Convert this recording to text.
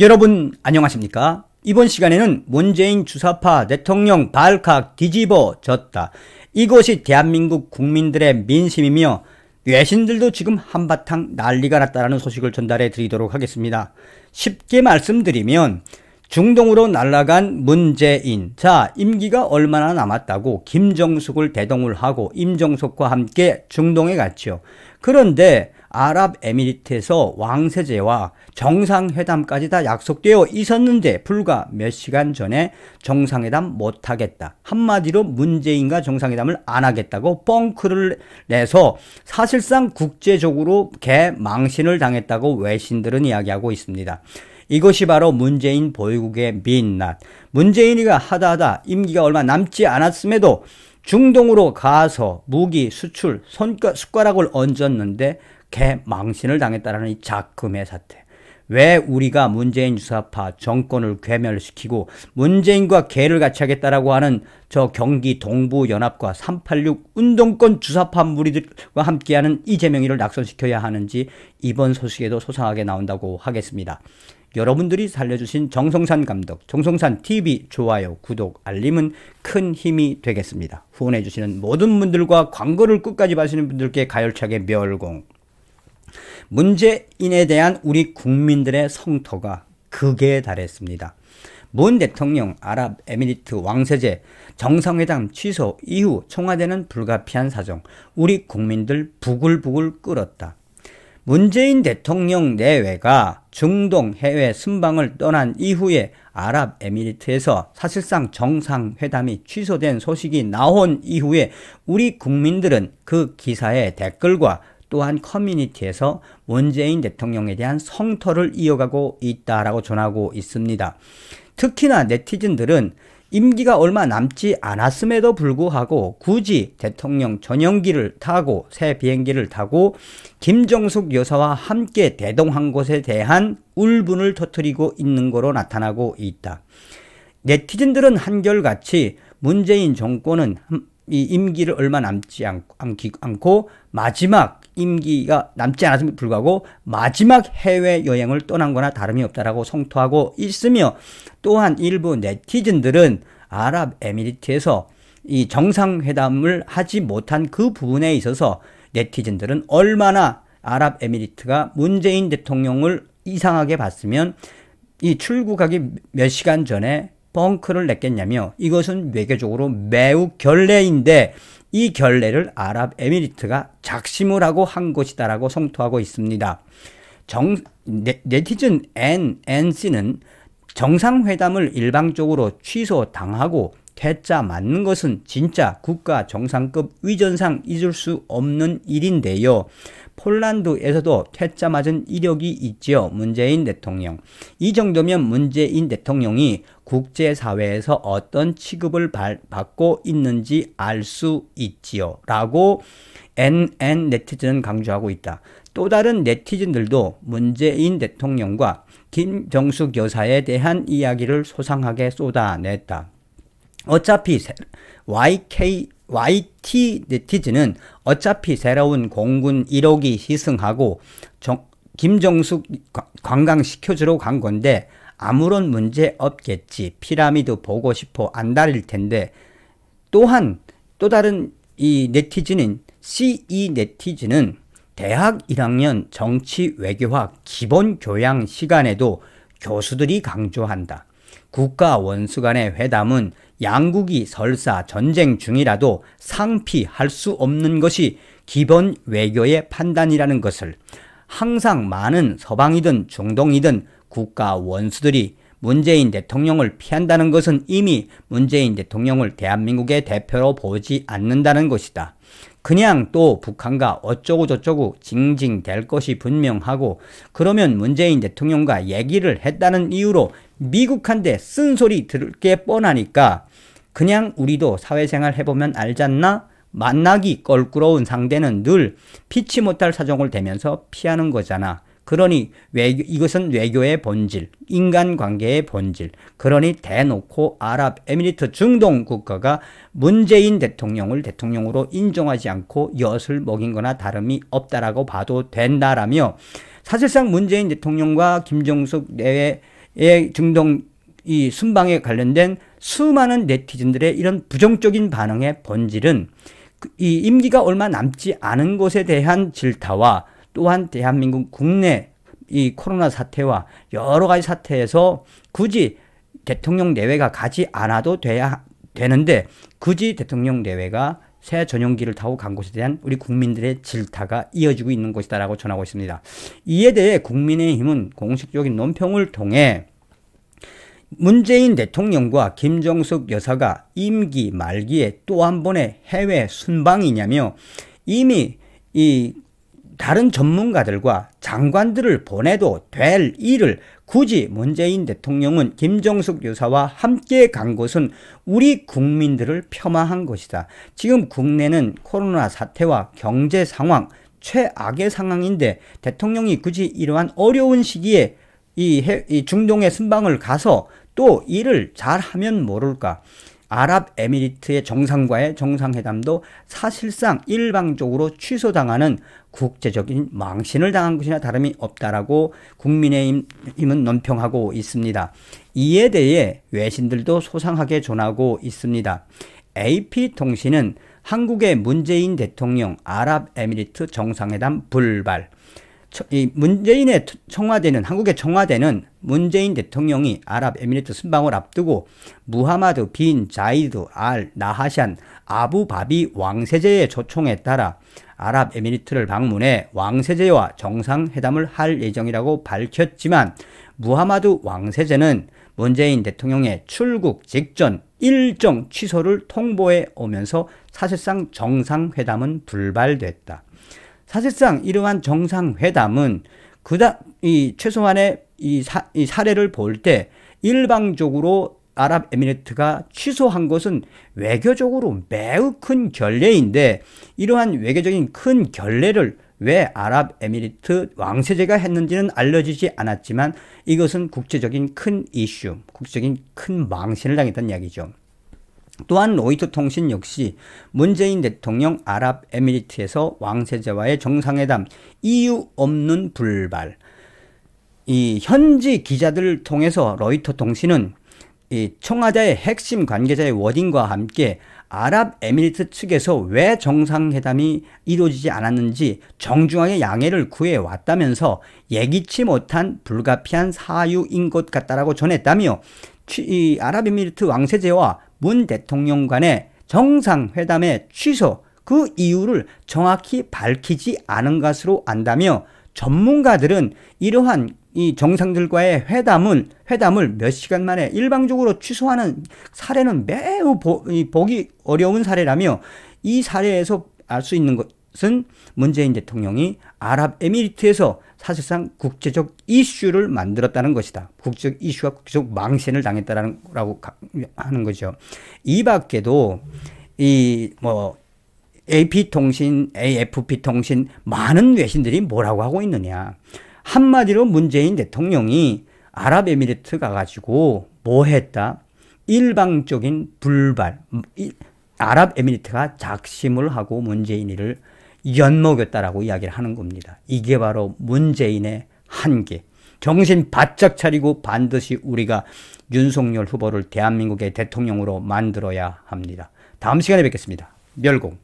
여러분 안녕하십니까? 이번 시간에는 문재인 주사파 대통령 발칵 뒤집어졌다. 이것이 대한민국 국민들의 민심이며 외신들도 지금 한바탕 난리가 났다는 소식을 전달해 드리도록 하겠습니다. 쉽게 말씀드리면 중동으로 날아간 문재인, 임기가 얼마나 남았다고 김정숙을 대동을 하고 임종석과 함께 중동에 갔죠. 그런데 아랍에미리트에서 왕세제와 정상회담까지 다 약속되어 있었는데 불과 몇 시간 전에 정상회담 못하겠다. 한마디로 문재인과 정상회담을 안 하겠다고 뻥크를 내서 사실상 국제적으로 개망신을 당했다고 외신들은 이야기하고 있습니다. 이것이 바로 문재인 보유국의 민낯. 문재인이가 하다하다 임기가 얼마 남지 않았음에도 중동으로 가서 무기 수출 숟가락을 얹었는데 개망신을 당했다라는 이 작금의 사태. 왜 우리가 문재인 주사파 정권을 괴멸시키고 문재인과 개를 같이 하겠다라고 하는 저 경기 동부연합과 386 운동권 주사파 무리들과 함께하는 이재명이를 낙선시켜야 하는지 이번 소식에도 소상하게 나온다고 하겠습니다. 여러분들이 살려주신 정성산 감독, 정성산 TV 좋아요, 구독, 알림은 큰 힘이 되겠습니다. 후원해주시는 모든 분들과 광고를 끝까지 봐주시는 분들께 가열차게 멸공. 문재인에 대한 우리 국민들의 성토가 극에 달했습니다. 문 대통령 아랍에미리트 왕세제 정상회담 취소 이후 청와대는 불가피한 사정, 우리 국민들 부글부글 끓었다. 문재인 대통령 내외가 중동 해외 순방을 떠난 이후에 아랍에미리트에서 사실상 정상회담이 취소된 소식이 나온 이후에 우리 국민들은 그 기사의 댓글과 또한 커뮤니티에서 문재인 대통령에 대한 성토를 이어가고 있다라고 전하고 있습니다. 특히나 네티즌들은 임기가 얼마 남지 않았음에도 불구하고 굳이 대통령 전용기를 타고 새 비행기를 타고 김정숙 여사와 함께 대동한 것에 대한 울분을 터뜨리고 있는 거로 나타나고 있다. 네티즌들은 한결같이 문재인 정권은 이 임기를 얼마 남지 않고 마지막 임기가 남지 않았음에도 불구하고 마지막 해외여행을 떠난 거나 다름이 없다라고 성토하고 있으며, 또한 일부 네티즌들은 아랍에미리트에서 이 정상회담을 하지 못한 그 부분에 있어서 네티즌들은 얼마나 아랍에미리트가 문재인 대통령을 이상하게 봤으면 이 출국하기 몇 시간 전에 벙크를 냈겠냐며, 이것은 외교적으로 매우 결례인데 이 결례를 아랍에미리트가 작심을 하고 한 것이다라고 성토하고 있습니다. 네티즌 NNC는 정상회담을 일방적으로 취소당하고 퇴짜 맞는 것은 진짜 국가 정상급 위전상 잊을 수 없는 일인데요. 폴란드에서도 퇴짜 맞은 이력이 있지요. 문재인 대통령. 이 정도면 문재인 대통령이 국제사회에서 어떤 취급을 받고 있는지 알 수 있지요. 라고 NN 네티즌은 강조하고 있다. 또 다른 네티즌들도 문재인 대통령과 김정숙 여사에 대한 이야기를 소상하게 쏟아냈다. 어차피 YT 네티즌은 어차피 새로운 공군 1호기 희생하고 김정숙 관광시켜주러 간 건데 아무런 문제 없겠지. 피라미드 보고 싶어 안달일 텐데. 또한 또 다른 이 네티즌인 CE 네티즌은 대학 1학년 정치 외교학 기본 교양 시간에도 교수들이 강조한다. 국가 원수 간의 회담은 양국이 설사 전쟁 중이라도 상피할 수 없는 것이 기본 외교의 판단이라는 것을, 항상 많은 서방이든 중동이든 국가 원수들이 문재인 대통령을 피한다는 것은 이미 문재인 대통령을 대한민국의 대표로 보지 않는다는 것이다. 그냥 또 북한과 어쩌고 저쩌고 징징댈 것이 분명하고, 그러면 문재인 대통령과 얘기를 했다는 이유로 미국한테 쓴소리 들을 게 뻔하니까 그냥 우리도 사회생활 해보면 알잖나? 만나기 껄끄러운 상대는 늘 피치 못할 사정을 대면서 피하는 거잖아. 그러니 이것은 외교의 본질, 인간관계의 본질. 그러니 대놓고 아랍에미리트 중동 국가가 문재인 대통령을 대통령으로 인정하지 않고 엿을 먹인 거나 다름이 없다라고 봐도 된다라며, 사실상 문재인 대통령과 김정숙 내외 중동 이 순방에 관련된 수많은 네티즌들의 이런 부정적인 반응의 본질은 이 임기가 얼마 남지 않은 것에 대한 질타와 또한 대한민국 국내 이 코로나 사태와 여러 가지 사태에서 굳이 대통령 내외가 가지 않아도 되는데 굳이 대통령 내외가 새 전용기를 타고 간 것에 대한 우리 국민들의 질타가 이어지고 있는 것이다라고 전하고 있습니다. 이에 대해 국민의힘은 공식적인 논평을 통해 문재인 대통령과 김정숙 여사가 임기 말기에 또 한 번의 해외 순방이냐며 이미 이 다른 전문가들과 장관들을 보내도 될 일을 굳이 문재인 대통령은 김정숙 여사와 함께 간 것은 우리 국민들을 폄하한 것이다. 지금 국내는 코로나 사태와 경제 상황 최악의 상황인데 대통령이 굳이 이러한 어려운 시기에 이 중동의 순방을 가서 또 일을 잘하면 모를까. 아랍에미리트의 정상과의 정상회담도 사실상 일방적으로 취소당하는 국제적인 망신을 당한 것이나 다름이 없다라고 국민의힘은 논평하고 있습니다. 이에 대해 외신들도 소상하게 전하고 있습니다. AP통신은 한국의 문재인 대통령 아랍에미리트 정상회담 불발. 문재인의 청와대는 한국의 청와대는 문재인 대통령이 아랍에미리트 순방을 앞두고 무하마드 빈 자이드 알 나하샨 아부바비 왕세제의 초청에 따라 아랍에미리트를 방문해 왕세제와 정상회담을 할 예정이라고 밝혔지만 무하마드 왕세제는 문재인 대통령의 출국 직전 일정 취소를 통보해 오면서 사실상 정상회담은 불발됐다. 사실상 이러한 정상회담은 최소한의 이 사례를 볼 때 일방적으로 아랍에미리트가 취소한 것은 외교적으로 매우 큰 결례인데 이러한 외교적인 큰 결례를 왜 아랍에미리트 왕세제가 했는지는 알려지지 않았지만 이것은 국제적인 큰 이슈, 국제적인 큰 망신을 당했다는 이야기죠. 또한 로이터 통신 역시 문재인 대통령 아랍에미리트에서 왕세제와의 정상회담 이유 없는 불발. 이 현지 기자들을 통해서 로이터 통신은 이 청와대의 핵심 관계자의 워딩과 함께 아랍에미리트 측에서 왜 정상회담이 이루어지지 않았는지 정중하게 양해를 구해왔다면서 예기치 못한 불가피한 사유인 것 같다라고 전했다며 이 아랍에미리트 왕세제와 문 대통령 간의 정상회담의 취소 그 이유를 정확히 밝히지 않은 것으로 안다며 전문가들은 이러한 이 정상들과의 회담을 몇 시간 만에 일방적으로 취소하는 사례는 매우 보기 어려운 사례라며 이 사례에서 알 수 있는 것은 문재인 대통령이 아랍에미리트에서 사실상 국제적 이슈를 만들었다는 것이다. 국제적 이슈와 국제적 망신을 당했다라고 하는 거죠. 이 밖에도 AP통신, AFP통신 많은 외신들이 뭐라고 하고 있느냐. 한마디로 문재인 대통령이 아랍에미리트 가가지고 뭐 했다? 일방적인 불발. 아랍에미리트가 작심을 하고 문재인이를 엿먹였다라고 이야기를 하는 겁니다. 이게 바로 문재인의 한계. 정신 바짝 차리고 반드시 우리가 윤석열 후보를 대한민국의 대통령으로 만들어야 합니다. 다음 시간에 뵙겠습니다. 멸공.